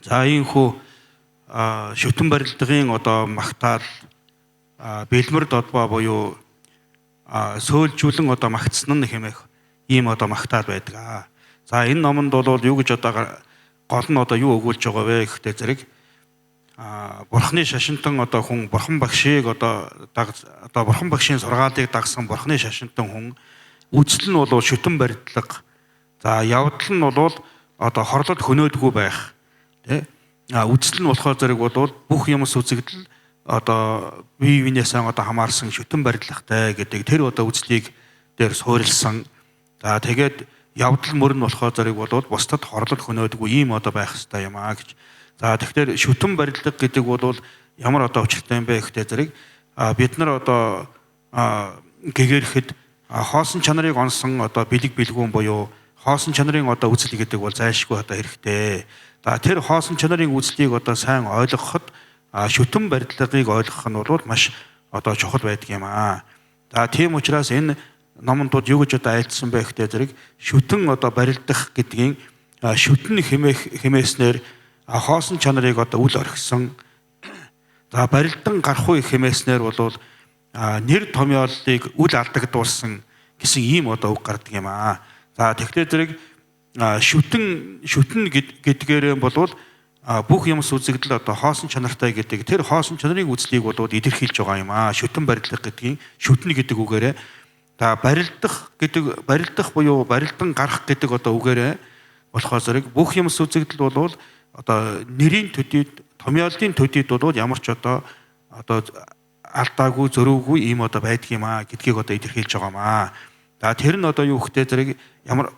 За ийхүү шүтэн барилгын одоо магтаал бэлмэр додбоо буюу сөөлжүүлэн одоо магтсан нь хэмээх ийм одоо магтаал байдаг. За энэ номонд бол юу гэж одоо гол нь одоо юу өгүүлж байгаа вэ гэхдээ зэрэг бурхны шашинтан одоо хүн бурхан багшийг одоо бурхан багшийн сургаалыг дагсан бурхны шашинтан хүн үзэл нь бол шүтэн барилга. За явдал нь бол одоо хорлол хөнөөдгүй байх. Тэ? Үзэл нь болохоор зэрэг бол бүх юмс үзэгдэл одоо бие биенээсээ одоо хамаарсан шүтэн барилгатай гэдэг тэр одоо үзлийг дээр суурилсан. За тэгээд явдал мөр нь болохоор зэрэг бол бусдад хорлол хөнөөдгүй ийм одоо байх хэрэгтэй юм аа гэж. За тэгэхээр шүтэн барилга гэдэг бол ямар одоо учиртай юм бэ гэхдээ зэрэг бид нар одоо гэгэрэхэд хоосон чанарыг онсон одоо бэлэг бэлгүүн буюу хоосон чанарын одоо үзэл гэдэг бол зайлшгүй одоо хэрэгтэй. За тэр хоосон чанарын үзлийг одоо сайн ойлгоход шүтэн барилгыг ойлгох нь бол маш одоо чухал байдаг юм аа. За тийм учраас энэ номонд юу гэж одоо айлдсан бэ гэхдээ зэрэг шүтэн одоо барилдах гэдгийн шүтэн хэмээснээр хоосон чанарыг одоо үл орхисон. За барилдан гарах үе хэмээснээр бол нэр томьёолыг үл алдагдуулсан гэсэн ийм одоо үг гардаг юм аа. За тэгэхээр зэрэг шүтэн гэдгээр бол бүх юмс үзэгдэл одоо хоосон чанартай гэдэг тэр хоосон чанарын үзлийг бол илэрхийлж байгаа юм аа. Шүтэн барилдах гэдгийн шүтэн гэдэг үгээрээ барилдах буюу барилдан гарах гэдэг одоо үгээрээ болохоор зэрэг бүх юмс үзэгдэл бол одоо нэрийн төдийд томьёолын төдийд бол ямар ч одоо алдаагүй зөрүүгүй ийм одоо байдаг юм аа гэдгийг одоо илэрхийлж байгаа юм аа. За тэр нь одоо юу гэхдээ зэрэг ямар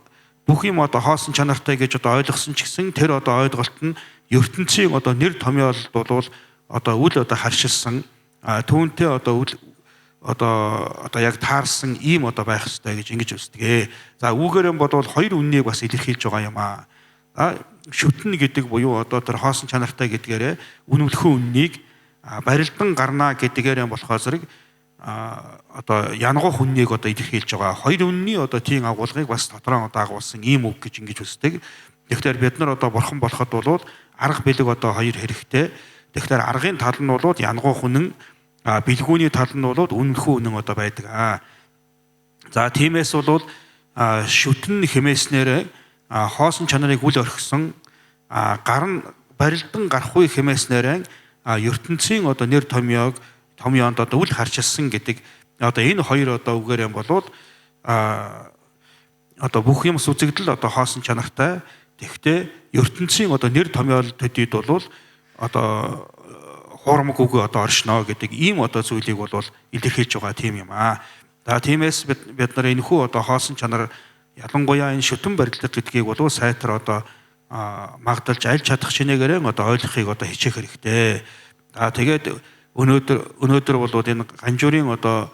бүх юм одоо хоосон чанартай гэж одоо ойлгосон ч гэсэн тэр одоо ойлголт нь ертөнцийн одоо нэр томьёолд бол одоо үл одоо харшилсан түүнтэй одоо үл одоо яг таарсан ийм одоо байх хэрэгтэй гэж ингэж үздэг. За үүгээрэн бол хоёр үннийг бас илэрхийлж байгаа юм аа. Шүтэн гэдэг буюу одоо тэр хоосон чанартай гэдгээрээ үнэмлэхэн үннийг барилдан гарна гэдгээрээ болохоор зэрэг одоо янгох үннийг одоо илэрхийлж байгаа. Хоёр үнний одоо тийм агуулгыг бас дотроо одоо агуулсан ийм үг гэж ингэж үздэг. Тэгэхээр бид нар одоо бурхан болоход бол арга бэлэг одоо хоёр хэрэгтэй. Тэгэхээр аргын тал нь бол янгох үнэн, бэлгүүний тал нь бол үнэмлэхэн үнэн одоо байдаг. За тиймээс бол шүтэн хэмээснээр хоосон чанарыг үл орхисон барилдан гарах үе хэмээснээр ертөнцийн одоо нэр томьёонд одоо үл харчилсан гэдэг одоо энэ хоёр одоо үгээр юм болоод одоо бүх юмс үзэгдэл одоо хоосон чанартай. Тэгэхдээ ертөнцийн одоо нэр томьёол төдийд бол одоо хуурмаг үгүй одоо оршно гэдэг ийм одоо зүйлийг бол илэрхийлж байгаа тийм юм аа. За тиймээс бид нар энэхүү одоо хоосон чанар ялангуяа энэ шүтэн барилга гэдгийг бол сайтар одоо магдалж аль чадах чинээгээр одоо ойлгохыг одоо хичээх хэрэгтэй. За тэгээд өнөөдөр бол энэ ганжуурын одоо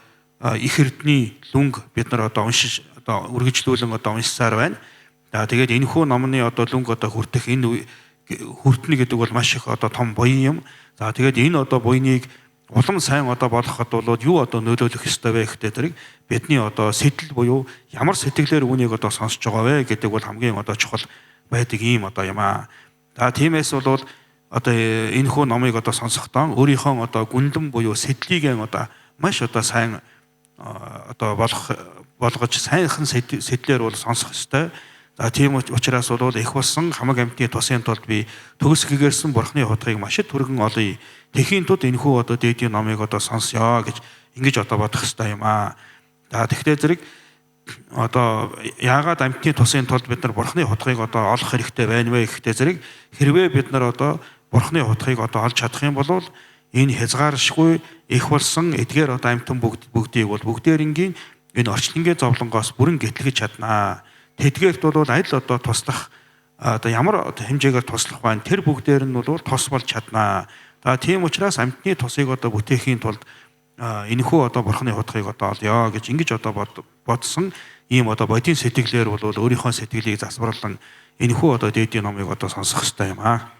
их эрдний лүнг бид нар одоо уншиж одоо үргэлжлүүлэн одоо уншсаар байна. За тэгээд энэхүү номны одоо лүнг одоо хүртэх энэ хүртнэ гэдэг бол маш их одоо том буян юм. За тэгээд энэ одоо буйныг улам сайн одоо болгоход бол юу одоо нөлөөлөх ёстой вэ гэхдээ зэрэг бидний одоо сэтэл буюу ямар сэтгэлээр үүнийг одоо сонсож байгаа вэ гэдэг бол хамгийн одоо чухал байдаг ийм одоо юм аа. За тиймээс бол одоо энэхүү номыг одоо сонсохдоо өөрийнхөө одоо гүнлэн буюу сэтлийг одоо маш одоо сайн одоо болгож сайнхан сэтлэр бол сонсох ёстой. За тийм учраас бол их болсон хамаг амьтны тусын тулд би төгс гэгэрсэн бурхны хутгийг маш их түргэн олъё. Тэхийн тулд энэхүү одоо дээдийн номыг одоо сонсё гэж ингэж одоо бодох ёстой юм аа. За тэгэхээр зэрэг одоо яагаад амьтны тусын тулд бид нар бурхны хутгийг одоо олох хэрэгтэй байна вэ гэхдээ зэрэг хэрвээ бид нар одоо бурхны хутгийг одоо олж чадах юм бол энэ хязгааршгүй их болсон эдгээр одоо амьтан бүгдийг бол бүгдээрингийн энэ орчлонгийн зовлонгоос бүрэн гэтлэж чаднаа. Тэдгээрт бол аль одоо туслах одоо ямар хэмжээгээр туслах байна тэр бүгдээр нь бол тус болж чаднаа. За тийм учраас амьтны тусыг одоо бүтээхийн тулд энэхүү одоо бурхны хутгийг одоо олё гэж ингэж одоо бодсон ийм одоо бодийн сэтгэлээр бол өөрийнхөө сэтгэлийг засварлан энэхүү одоо дээдийн номыг одоо сонсох хэрэгтэй юм аа.